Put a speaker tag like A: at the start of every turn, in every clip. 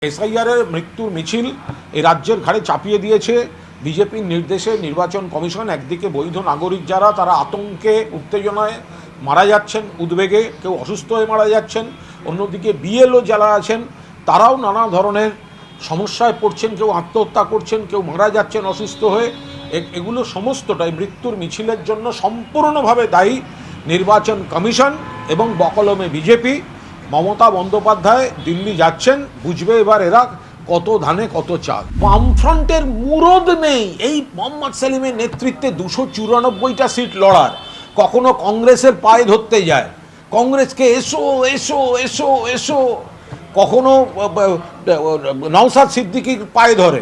A: SIR এর মৃত্যুর মিছিল এই রাজ্যের ঘাড়ে চাপিয়ে দিয়েছে বিজেপির নির্দেশে নির্বাচন কমিশন। একদিকে বৈধ নাগরিক যারা, তারা আতঙ্কে উত্তেজনায় মারা যাচ্ছেন, উদ্বেগে কেউ অসুস্থ হয়ে মারা যাচ্ছেন। অন্যদিকে বিএলও যারা আছেন তারাও নানা ধরনের সমস্যায় পড়ছেন, কেউ আত্মহত্যা করছেন, কেউ মারা যাচ্ছেন অসুস্থ হয়ে। এগুলো সমস্তটাই মৃত্যুর মিছিলের জন্য সম্পূর্ণভাবে দায়ী নির্বাচন কমিশন এবং বকলমে বিজেপি। মমতা বন্দ্যোপাধ্যায় দিল্লি যাচ্ছেন, বুঝবে এবার এরা কত ধানে কত চাল। বামফ্রন্টের মুরদ নেই এই মোহাম্মদ সেলিমের নেতৃত্বে 294টা সিট লড়ার। কখনো কংগ্রেসের পায়ে ধরতে যায়, কংগ্রেসকে এসো এসো এসো এসো, কখনো নওশাদ সিদ্দিকীর পায়ে ধরে।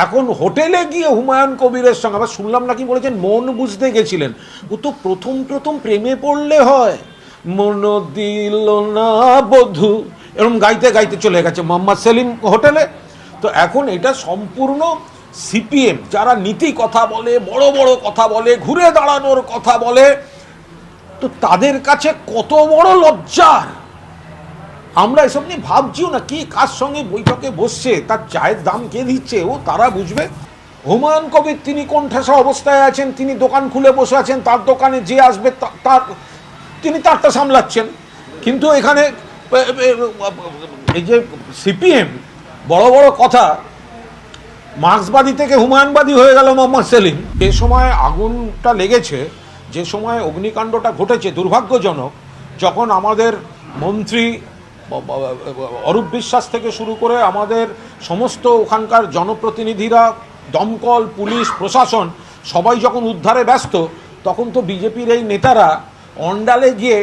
A: এখন হোটেলে গিয়ে হুমায়ুন কবিরের সঙ্গে আবার শুনলাম নাকি বলেছেন মন বুঝতে গেছিলেন। ও তো প্রথম প্রথম প্রেমে পড়লে হয়, মন দিল না বধু, এরকম গাইতে গাইতে চলে গেছে মোহাম্মদ সেলিম হোটেলে। তো এখন এটা সম্পূর্ণ সিপিএম যারা নীতি কথা বলে, বড় বড় কথা বলে, ঘুরে দাঁড়ানোর কথা বলে, তো তাদের কাছে কত বড় লজ্জার। আমরা এসব নিয়ে ভাবছিও না, কি কার সঙ্গে বৈঠকে বসছে, তার চায়ের দাম কে দিচ্ছে, ও তারা বুঝবে। হুমায়ুন কবির তিনি কোণঠাসা অবস্থায় আছেন, তিনি দোকান খুলে বসে আছেন, তার দোকানে যে আসবে তিনি তারটা সামলাচ্ছেন। কিন্তু এখানে এই যে সিপিএম বড় বড় কথা, মার্ক্সবাদী থেকে হুমায়ুনবাদী হয়ে গেল মোহাম্মদ সেলিম। যে সময় আগুনটা লেগেছে, যে সময় অগ্নিকাণ্ডটা ঘটেছে দুর্ভাগ্যজনক, যখন আমাদের মন্ত্রী অরূপ বিশ্বাস থেকে শুরু করে আমাদের সমস্ত ওখানকার জনপ্রতিনিধিরা, দমকল, পুলিশ, প্রশাসন সবাই যখন উদ্ধারে ব্যস্ত, তখন তো বিজেপির এই নেতারা অন্ডালে গিয়ে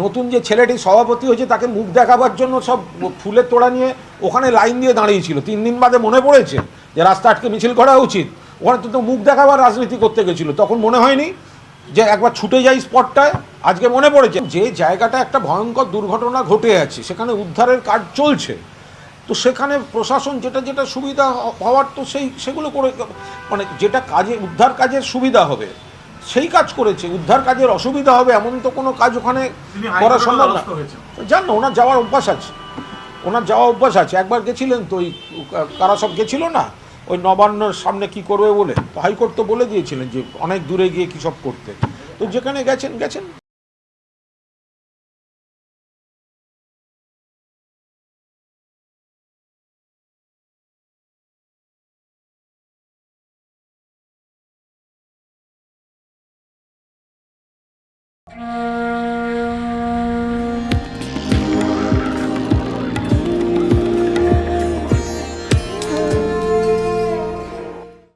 A: নতুন যে ছেলেটি সভাপতি হয়েছে তাকে মুখ দেখাবার জন্য সব ফুলের তোড়া নিয়ে ওখানে লাইন দিয়ে দাঁড়িয়েছিল। 3 দিন বাদে মনে পড়েছে যে রাস্তা আটকে মিছিল করা উচিত। ওখানে তো মুখ দেখাবার রাজনীতি করতে গেছিল, তখন মনে হয়নি যে একবার ছুটে যাই স্পটটায়। আজকে মনে পড়েছে যে জায়গাটা একটা ভয়ঙ্কর দুর্ঘটনা ঘটে আছে, সেখানে উদ্ধারের কাজ চলছে। তো সেখানে প্রশাসন যেটা যেটা সুবিধা হওয়ার, তো সেগুলো করে, মানে যেটা কাজে উদ্ধার কাজের সুবিধা হবে সেই কাজ করেছে। উদ্ধার কাজের অসুবিধা হবে এমন তো কোনো কাজ ওখানে করা সম্ভব না। জান না, ওনার যাওয়ার অভ্যাস আছে, ওনার যাওয়া অভ্যাস আছে। একবার গেছিলেন তো, ওই কারা সব গেছিল না ওই নবান্নর সামনে কি করবে বলে, তো হাইকোর্ট তো বলে দিয়েছিলেন যে অনেক দূরে গিয়ে কী সব করতে। তো যেখানে গেছেন গেছেন।